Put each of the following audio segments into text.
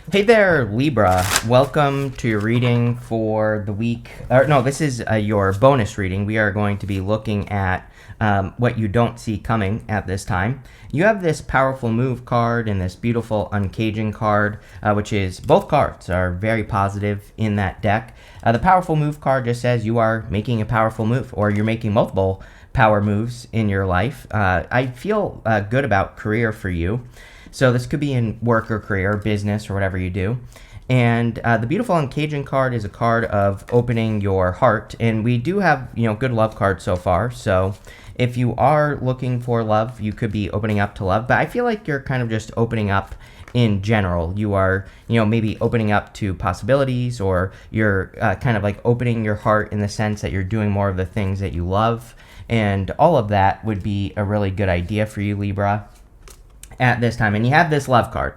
Hey there, Libra. Welcome to your reading for the week. No, this is your bonus reading. We are going to be looking at what you don't see coming at this time. You have this powerful move card and this beautiful uncaging card, which is both cards are very positive in that deck. The powerful move card just says you are making a powerful move, or you're making multiple power moves in your life. I feel good about career for you. So this could be in work or career, business, or whatever you do. And the beautiful uncaging card is a card of opening your heart. And we do have, good love cards so far. So if you are looking for love, you could be opening up to love. But I feel like you're kind of just opening up in general. You are, maybe opening up to possibilities, or you're kind of like opening your heart in the sense that you're doing more of the things that you love. And all of that would be a really good idea for you, Libra, at this time. And you have this love card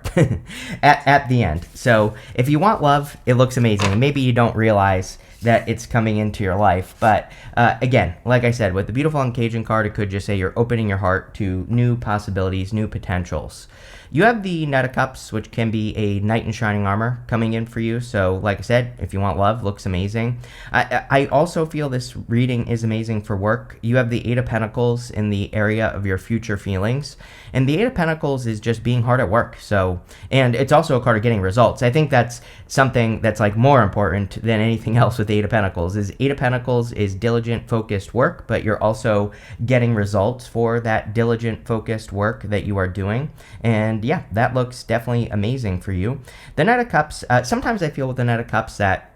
at the end. So if you want love, it looks amazing. And maybe you don't realize that it's coming into your life. But again, like I said, with the beautiful uncaging card, it could just say you're opening your heart to new possibilities, new potentials. You have the Knight of Cups, which can be a knight in shining armor coming in for you. So like I said, if you want love, looks amazing. I also feel this reading is amazing for work. You have the Eight of Pentacles in the area of your future feelings. And the Eight of Pentacles is just being hard at work. So, and it's also a card of getting results. I think that's something that's like more important than anything else with the Eight of Pentacles. Is Eight of Pentacles is diligent, focused work, but you're also getting results for that diligent, focused work that you are doing. And yeah, that looks definitely amazing for you. The Knight of Cups, sometimes I feel with the Knight of Cups that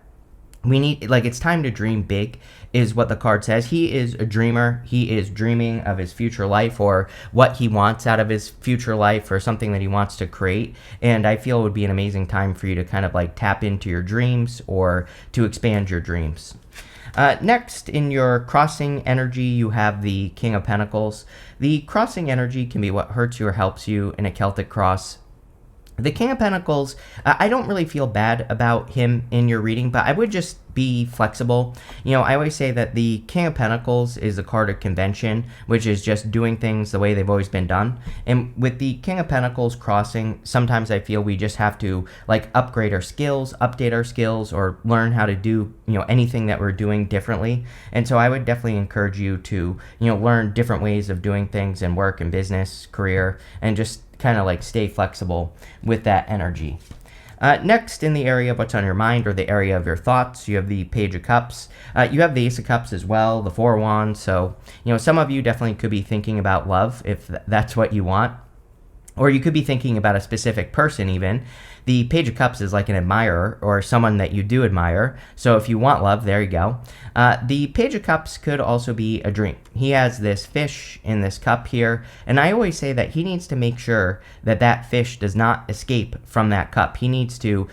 we need, like, it's time to dream big, is what the card says. He is a dreamer. He is dreaming of his future life, or what he wants out of his future life, or something that he wants to create. And I feel it would be an amazing time for you to kind of like tap into your dreams, or to expand your dreams. Next, in your crossing energy, you have the King of Pentacles. The crossing energy can be what hurts you or helps you in a Celtic cross. The King of Pentacles, I don't really feel bad about him in your reading, but I would just be flexible. I always say that the King of Pentacles is a card of convention, which is just doing things the way they've always been done. And with the King of Pentacles crossing, sometimes I feel we just have to like upgrade our skills, update our skills, or learn how to do, anything that we're doing differently. And so I would definitely encourage you to, learn different ways of doing things in work and business, career, and just kind of like stay flexible with that energy. Next, in the area of what's on your mind, or the area of your thoughts, you have the Page of Cups. You have the Ace of Cups as well, the Four of Wands. So, some of you definitely could be thinking about love, if that's what you want. Or you could be thinking about a specific person even. The Page of Cups is like an admirer, or someone that you do admire. So if you want love, there you go. The Page of Cups could also be a dream. He has this fish in this cup here. And I always say that he needs to make sure that that fish does not escape from that cup. He needs to,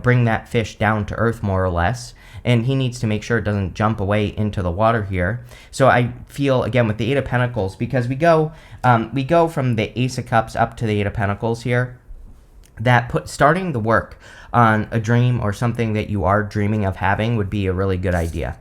bring that fish down to earth, more or less. And he needs to make sure it doesn't jump away into the water here. So I feel, again, with the Eight of Pentacles, because we go from the Ace of Cups up to the Eight of Pentacles here, that starting the work on a dream or something that you are dreaming of having would be a really good idea.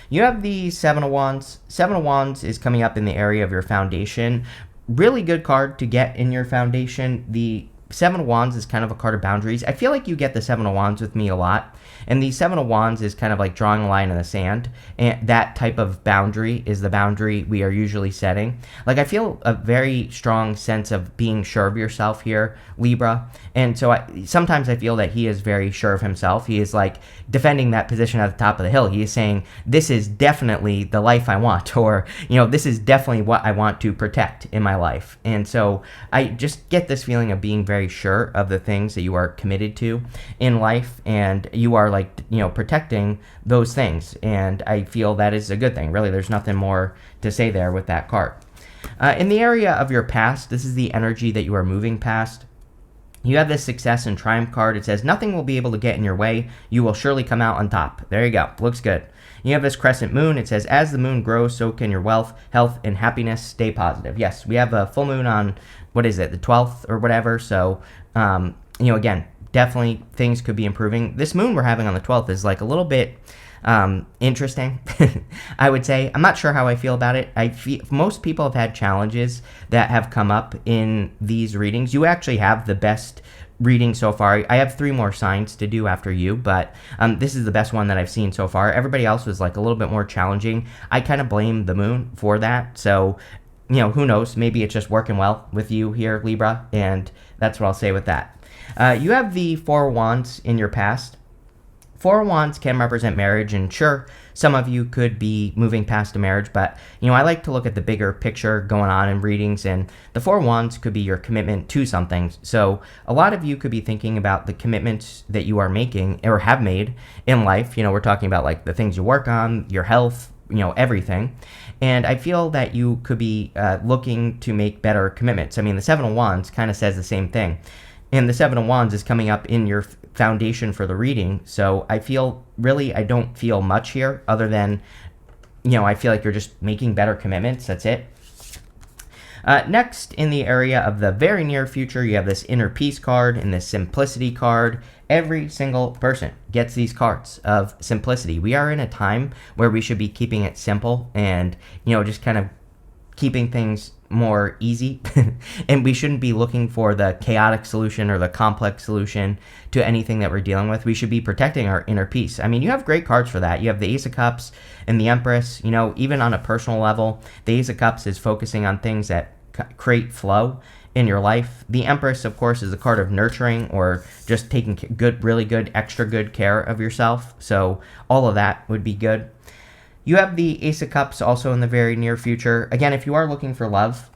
You have the Seven of Wands. Seven of Wands is coming up in the area of your foundation. Really good card to get in your foundation. The Seven of Wands is kind of a card of boundaries. I feel like you get the Seven of Wands with me a lot. And the Seven of Wands is kind of like drawing a line in the sand. And that type of boundary is the boundary we are usually setting. Like, I feel a very strong sense of being sure of yourself here, Libra. And so sometimes I feel that he is very sure of himself. He is like defending that position at the top of the hill. He is saying, this is definitely the life I want, or, this is definitely what I want to protect in my life. And so I just get this feeling of being very sure of the things that you are committed to in life, and you are like, protecting those things. And I feel that is a good thing. Really, there's nothing more to say there with that card. In the area of your past, this is the energy that you are moving past. You have this Success and Triumph card. It says, nothing will be able to get in your way. You will surely come out on top. There you go. Looks good. You have this Crescent Moon. It says, as the moon grows, so can your wealth, health, and happiness. Stay positive. Yes, we have a full moon on, what is it, the 12th or whatever. So, again, definitely things could be improving. This moon we're having on the 12th is like a little bit interesting, I would say. I'm not sure how I feel about it. I feel most people have had challenges that have come up in these readings. You actually have the best reading so far. I have 3 more signs to do after you, but this is the best one that I've seen so far. Everybody else was like a little bit more challenging. I kind of blame the moon for that. So, who knows? Maybe it's just working well with you here, Libra, and that's what I'll say with that. You have the 4 of Wands in your past. 4 of Wands can represent marriage, and sure, some of you could be moving past a marriage, but, I like to look at the bigger picture going on in readings, and the 4 of Wands could be your commitment to something. So a lot of you could be thinking about the commitments that you are making or have made in life. We're talking about like the things you work on, your health, everything. And I feel that you could be looking to make better commitments. I mean, the 7 of Wands kind of says the same thing. And the 7 of Wands is coming up in your foundation for the reading. So I don't feel much here other than, I feel like you're just making better commitments. That's it. Next, in the area of the very near future, you have this inner peace card and this simplicity card. Every single person gets these cards of simplicity. We are in a time where we should be keeping it simple and, just kind of keeping things more easy. And we shouldn't be looking for the chaotic solution or the complex solution to anything that we're dealing with. We should be protecting our inner peace. I mean, you have great cards for that. You have the Ace of Cups and the Empress. Even on a personal level, the Ace of Cups is focusing on things that create flow in your life. The Empress, of course, is a card of nurturing or just taking really good, extra good care of yourself. So all of that would be good. You have the Ace of Cups also in the very near future. Again, if you are looking for love,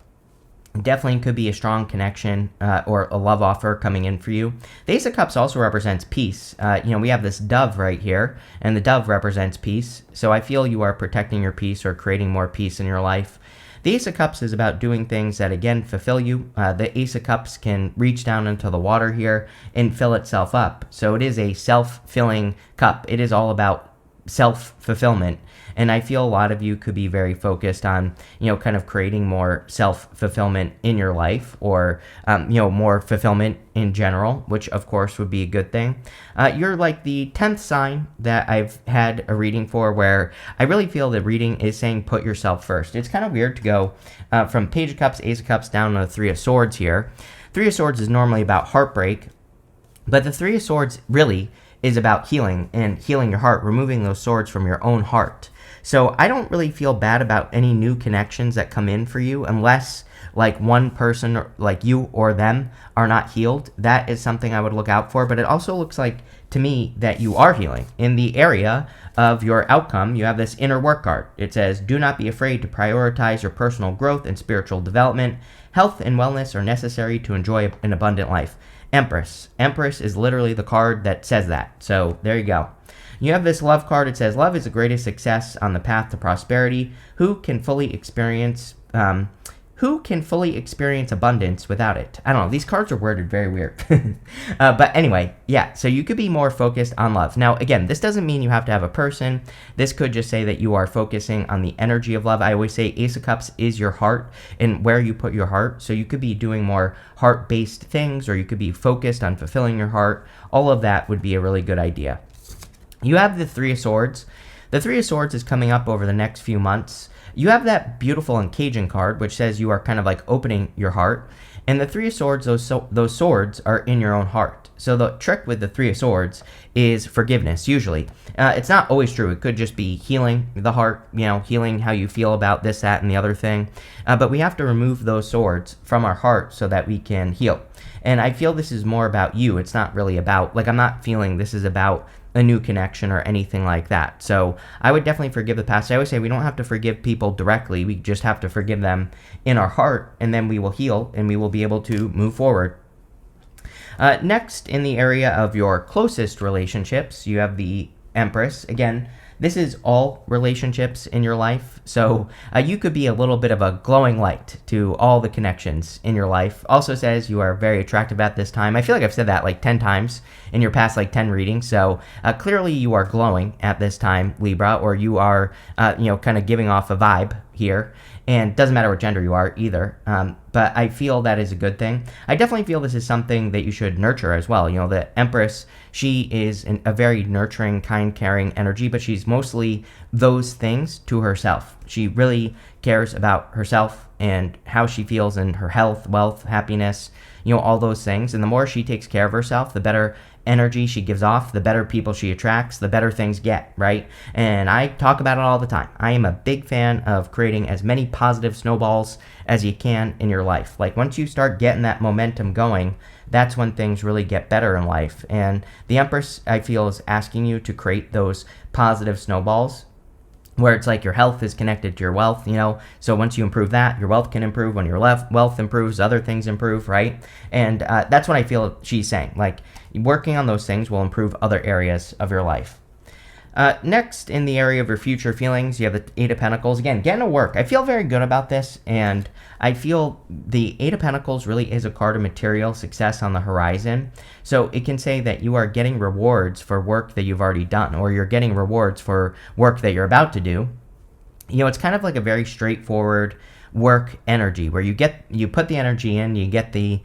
definitely could be a strong connection or a love offer coming in for you. The Ace of Cups also represents peace. We have this dove right here, and the dove represents peace. So I feel you are protecting your peace or creating more peace in your life. The Ace of Cups is about doing things that, again, fulfill you. The Ace of Cups can reach down into the water here and fill itself up. So it is a self-filling cup. It is all about self-fulfillment. And I feel a lot of you could be very focused on, kind of creating more self-fulfillment in your life or, more fulfillment in general, which of course would be a good thing. You're like the 10th sign that I've had a reading for where I really feel the reading is saying put yourself first. It's kind of weird to go from Page of Cups, Ace of Cups down to the 3 of Swords here. 3 of Swords is normally about heartbreak, but the 3 of Swords really is about healing and healing your heart, removing those swords from your own heart. So I don't really feel bad about any new connections that come in for you unless like one person like you or them are not healed. That is something I would look out for. But it also looks like to me that you are healing. In the area of your outcome, you have this inner work card. It says, do not be afraid to prioritize your personal growth and spiritual development. Health and wellness are necessary to enjoy an abundant life. Empress. Empress is literally the card that says that. So there you go. You have this love card. It says, love is the greatest success on the path to prosperity. Who can fully experience abundance without it? I don't know. These cards are worded very weird. But anyway, yeah. So you could be more focused on love. Now, again, this doesn't mean you have to have a person. This could just say that you are focusing on the energy of love. I always say Ace of Cups is your heart and where you put your heart. So you could be doing more heart-based things, or you could be focused on fulfilling your heart. All of that would be a really good idea. You have the 3 of Swords. The 3 of Swords is coming up over the next few months. You have that beautiful Cajun card, which says you are kind of like opening your heart. And the 3 of Swords, those swords are in your own heart. So the trick with the 3 of Swords is forgiveness, usually. It's not always true. It could just be healing the heart, healing how you feel about this, that, and the other thing. But we have to remove those swords from our heart so that we can heal. And I feel this is more about you. It's not really about, I'm not feeling this is about a new connection or anything like that. So I would definitely forgive the past. I always say we don't have to forgive people directly. We just have to forgive them in our heart, and then we will heal and we will be able to move forward. Next, in the area of your closest relationships, you have the Empress. Again, this is all relationships in your life. So you could be a little bit of a glowing light to all the connections in your life. Also says you are very attractive at this time. I feel like I've said that like 10 times in your past 10 readings. So clearly you are glowing at this time, Libra, or you are, kind of giving off a vibe here. and doesn't matter what gender you are either. But I feel that is a good thing. I definitely feel this is something that you should nurture as well. The Empress, she is a very nurturing, kind, caring energy, but she's mostly those things to herself. She really cares about herself and how she feels in her health, wealth, happiness, all those things. And the more she takes care of herself, the better energy she gives off, the better people she attracts, the better things get, right? And I talk about it all the time. I am a big fan of creating as many positive snowballs as you can in your life. Like once you start getting that momentum going, that's when things really get better in life. And the Empress, I feel, is asking you to create those positive snowballs where it's like your health is connected to your wealth, so once you improve that, your wealth can improve. When your wealth improves, other things improve, right? And that's what I feel she's saying. Like, working on those things will improve other areas of your life. Next, in the area of your future feelings, you have the Eight of Pentacles. Again, getting to work. I feel very good about this, and I feel the Eight of Pentacles really is a card of material success on the horizon. So it can say that you are getting rewards for work that you've already done, or you're getting rewards for work that you're about to do. It's kind of like a very straightforward work energy where you put the energy in, you get the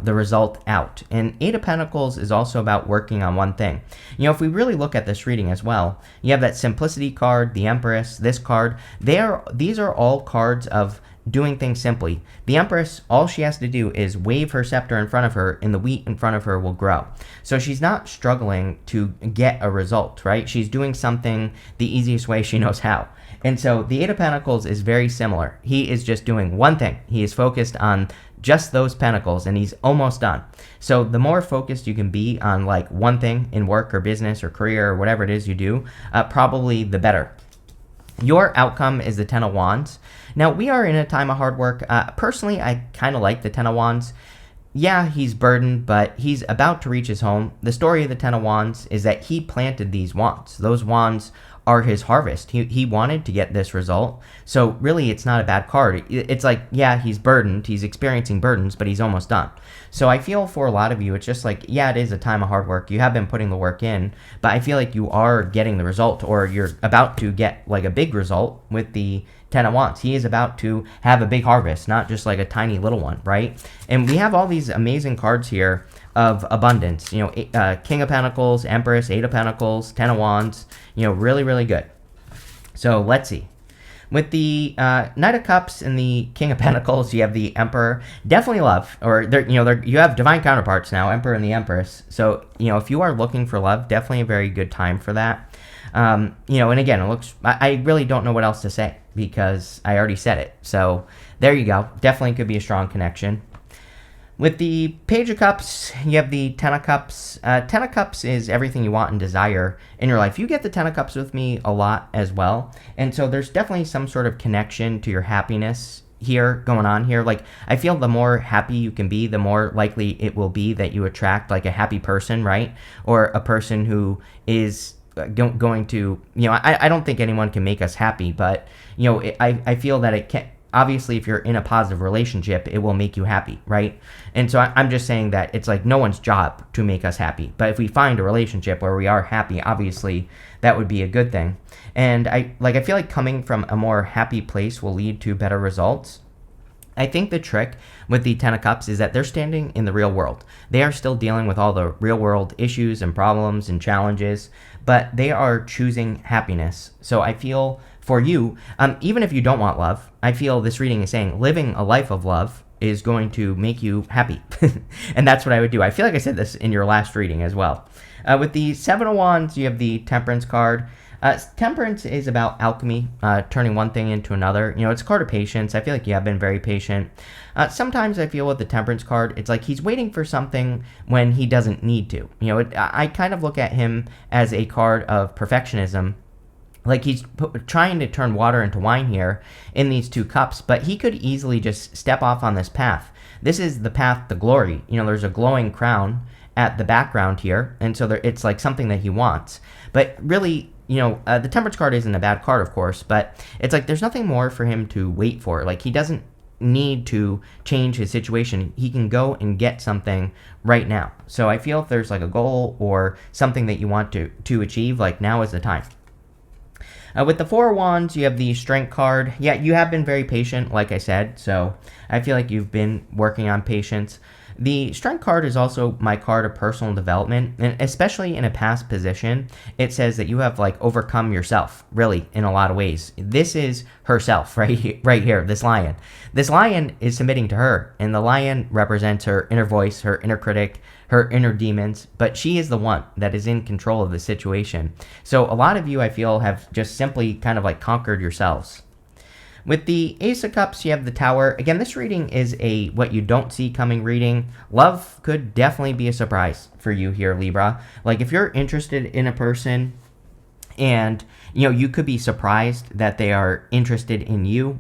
result out. And Eight of Pentacles is also about working on one thing. If we really look at this reading as well, you have that Simplicity card, the Empress, this card. These are all cards of doing things simply. The Empress, all she has to do is wave her scepter in front of her, and the wheat in front of her will grow. So she's not struggling to get a result, right? She's doing something the easiest way she knows how. And so the Eight of Pentacles is very similar. He is just doing one thing. He is focused on just those pentacles, and he's almost done. So the more focused you can be on like one thing in work or business or career or whatever it is you do, probably the better. Your outcome is the Ten of Wands. Now, we are in a time of hard work. Personally, I kind of like the Ten of Wands. Yeah, he's burdened, but he's about to reach his home. The story of the Ten of Wands is that he planted these wands. Those wands are his harvest. He wanted to get this result. So really, it's not a bad card. It's like, yeah, he's burdened. He's experiencing burdens, but he's almost done. So I feel for a lot of you, it's just like, yeah, it is a time of hard work. You have been putting the work in, but I feel like you are getting the result, or you're about to get like a big result with the Ten of Wands. He is about to have a big harvest, not just like a tiny little one, right? And we have all these amazing cards here of abundance. King of Pentacles, Empress, Eight of Pentacles, Ten of Wands. Really, really good. So let's see. With the Knight of Cups and the King of Pentacles, you have the Emperor. Definitely love, or you have divine counterparts now, Emperor and the Empress. So if you are looking for love, definitely a very good time for that. And again, it looks. I really don't know what else to say because I already said it. So there you go. Definitely could be a strong connection. With the Page of Cups, you have the Ten of Cups. Ten of Cups is everything you want and desire in your life. You get the Ten of Cups with me a lot as well. And so there's definitely some sort of connection to your happiness here going on here. Like, I feel the more happy you can be, the more likely it will be that you attract like a happy person, right? Or a person who is going to, I don't think anyone can make us happy, but, I feel that it can. Obviously, if you're in a positive relationship, it will make you happy, right? And so I'm just saying that it's like no one's job to make us happy. But if we find a relationship where we are happy, obviously that would be a good thing. And I feel like coming from a more happy place will lead to better results. I think the trick with the Ten of Cups is that they're standing in the real world. They are still dealing with all the real world issues and problems and challenges, but they are choosing happiness. So I feel for you, even if you don't want love, I feel this reading is saying living a life of love is going to make you happy. And that's what I would do. I feel like I said this in your last reading as well. With the Seven of Wands, you have the Temperance card. Temperance is about alchemy, turning one thing into another. It's a card of patience. I feel like you have been very patient. Sometimes I feel with the Temperance card, it's like he's waiting for something when he doesn't need to. I kind of look at him as a card of perfectionism. Like he's trying to turn water into wine here in these two cups, but he could easily just step off on this path. This is the path to glory. There's a glowing crown at the background here, and so it's like something that he wants. But really, the Temperance card isn't a bad card, of course, but it's like there's nothing more for him to wait for. Like he doesn't need to change his situation. He can go and get something right now. So I feel if there's like a goal or something that you want to achieve, like now is the time. With the Four of Wands, you have the Strength card. Yeah, you have been very patient, like I said, so I feel like you've been working on patience. The Strength card is also my card of personal development, and especially in a past position, it says that you have like overcome yourself, really, in a lot of ways. This is herself right here, this lion. This lion is submitting to her, and the lion represents her inner voice, her inner critic, her inner demons, but she is the one that is in control of the situation. So a lot of you, I feel, have just simply kind of like conquered yourselves. With the Ace of Cups, you have the Tower. Again, this reading is a what you don't see coming reading. Love could definitely be a surprise for you here, Libra. Like if you're interested in a person and, you could be surprised that they are interested in you,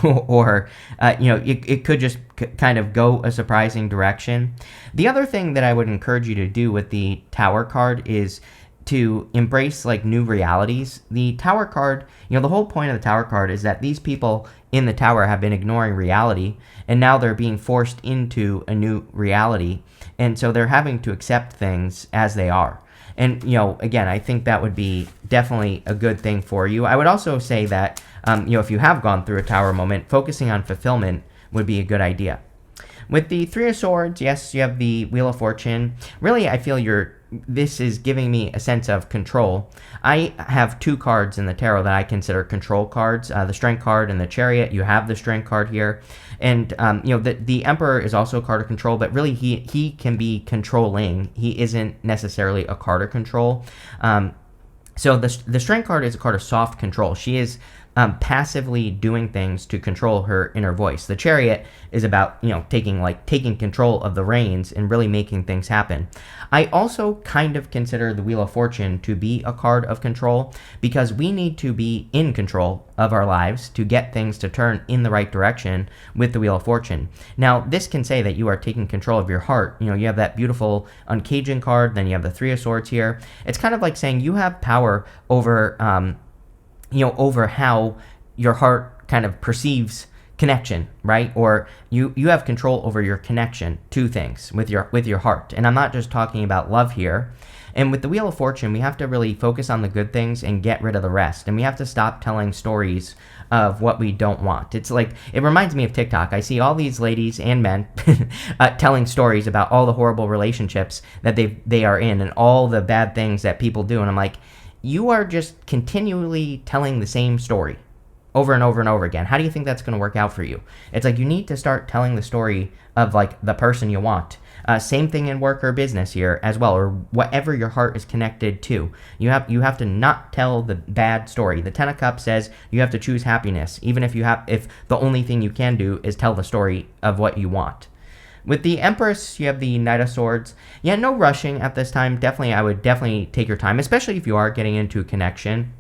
or, it could just kind of go a surprising direction. The other thing that I would encourage you to do with the Tower card is to embrace like new realities. The Tower card, the whole point of the Tower card is that these people in the Tower have been ignoring reality, and now they're being forced into a new reality, and so they're having to accept things as they are. And, again, I think that would be definitely a good thing for you. I would also say that, if you have gone through a Tower moment, focusing on fulfillment would be a good idea. With the Three of Swords, yes, you have the Wheel of Fortune. Really, I feel this is giving me a sense of control. I have two cards in the tarot that I consider control cards, the Strength card and the Chariot. You have the Strength card here. And, the Emperor is also a card of control, but really he can be controlling. He isn't necessarily a card of control. So the Strength card is a card of soft control. She is passively doing things to control her inner voice. The Chariot is about, taking control of the reins and really making things happen. I also kind of consider the Wheel of Fortune to be a card of control because we need to be in control of our lives to get things to turn in the right direction with the Wheel of Fortune. Now, this can say that you are taking control of your heart. You have that beautiful Uncaging card, then you have the Three of Swords here. It's kind of like saying you have power over over how your heart kind of perceives connection, right? Or you have control over your connection to things with your heart. And I'm not just talking about love here. And with the Wheel of Fortune, we have to really focus on the good things and get rid of the rest. And we have to stop telling stories of what we don't want. It's like, it reminds me of TikTok. I see all these ladies and men telling stories about all the horrible relationships that they are in and all the bad things that people do. And I'm like, you are just continually telling the same story over and over and over again. How do you think that's going to work out for you? It's like you need to start telling the story of like the person you want. Same thing in work or business here as well, or whatever your heart is connected to. You have to not tell the bad story. The Ten of Cups says you have to choose happiness, even if the only thing you can do is tell the story of what you want. With the Empress, you have the Knight of Swords. Yeah, no rushing at this time. I would definitely take your time, especially if you are getting into a connection.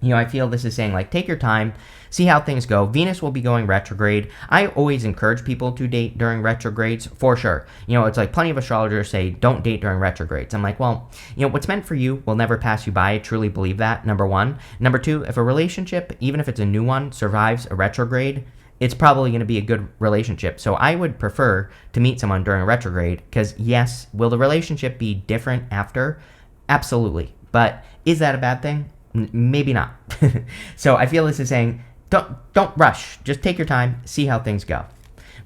I feel this is saying, like, take your time, see how things go. Venus will be going retrograde. I always encourage people to date during retrogrades, for sure. It's like plenty of astrologers say, don't date during retrogrades. I'm like, well, what's meant for you will never pass you by. I truly believe that, number one. Number two, if a relationship, even if it's a new one, survives a retrograde, it's probably going to be a good relationship. So I would prefer to meet someone during a retrograde because, yes, will the relationship be different after? Absolutely. But is that a bad thing? Maybe not. So I feel this is saying, don't rush. Just take your time, see how things go.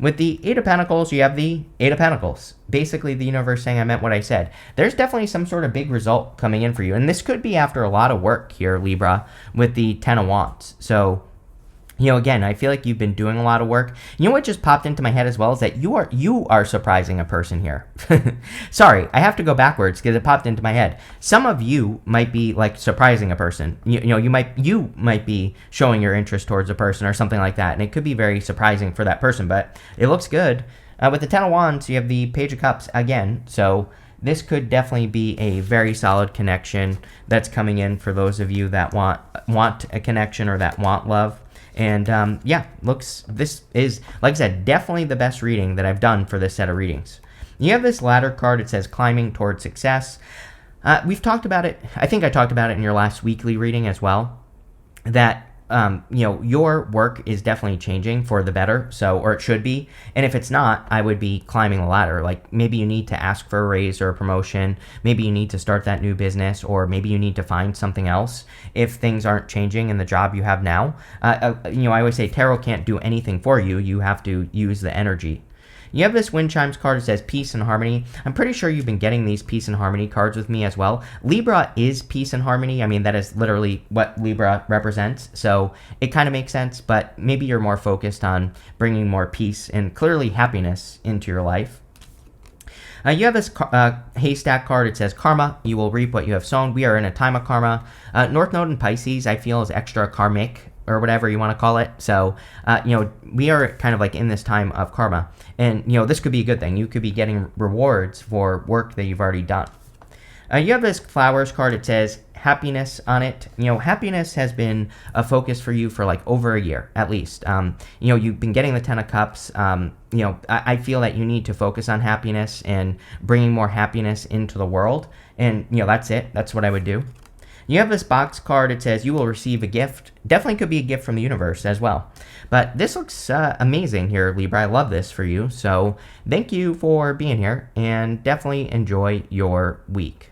With the Eight of Pentacles, you have the Eight of Pentacles. Basically, the universe saying I meant what I said. There's definitely some sort of big result coming in for you. And this could be after a lot of work here, Libra, with the Ten of Wands. So again, I feel like you've been doing a lot of work. What just popped into my head as well is that you are surprising a person here. Sorry, I have to go backwards because it popped into my head. Some of you might be like surprising a person. You might be showing your interest towards a person or something like that, and it could be very surprising for that person. But it looks good. With the Ten of Wands, you have the Page of Cups again. So this could definitely be a very solid connection that's coming in for those of you that want a connection or that want love. And this is, like I said, definitely the best reading that I've done for this set of readings. You have this ladder card. It says climbing toward success. We've talked about it. I think I talked about it in your last weekly reading as well, that your work is definitely changing for the better, or it should be. And if it's not, I would be climbing the ladder. Like maybe you need to ask for a raise or a promotion. Maybe you need to start that new business, or maybe you need to find something else if things aren't changing in the job you have now. I always say tarot can't do anything for you. You have to use the energy. You have this wind chimes card that says peace and harmony. I'm pretty sure you've been getting these peace and harmony cards with me as well. Libra is peace and harmony. I mean, that is literally what Libra represents. So it kind of makes sense, but maybe you're more focused on bringing more peace and clearly happiness into your life. You have this haystack card. It says karma. You will reap what you have sown. We are in a time of karma. North Node in Pisces, I feel, is extra karmic, or whatever you want to call it. So, we are kind of like in this time of karma. And, this could be a good thing. You could be getting rewards for work that you've already done. You have this flowers card. It says happiness on it. Happiness has been a focus for you for like over a year, at least. You've been getting the 10 of Cups. I feel that you need to focus on happiness and bringing more happiness into the world. And, that's it. That's what I would do. You have this box card. It says you will receive a gift. Definitely could be a gift from the universe as well. But this looks amazing here, Libra. I love this for you. So thank you for being here, and definitely enjoy your week.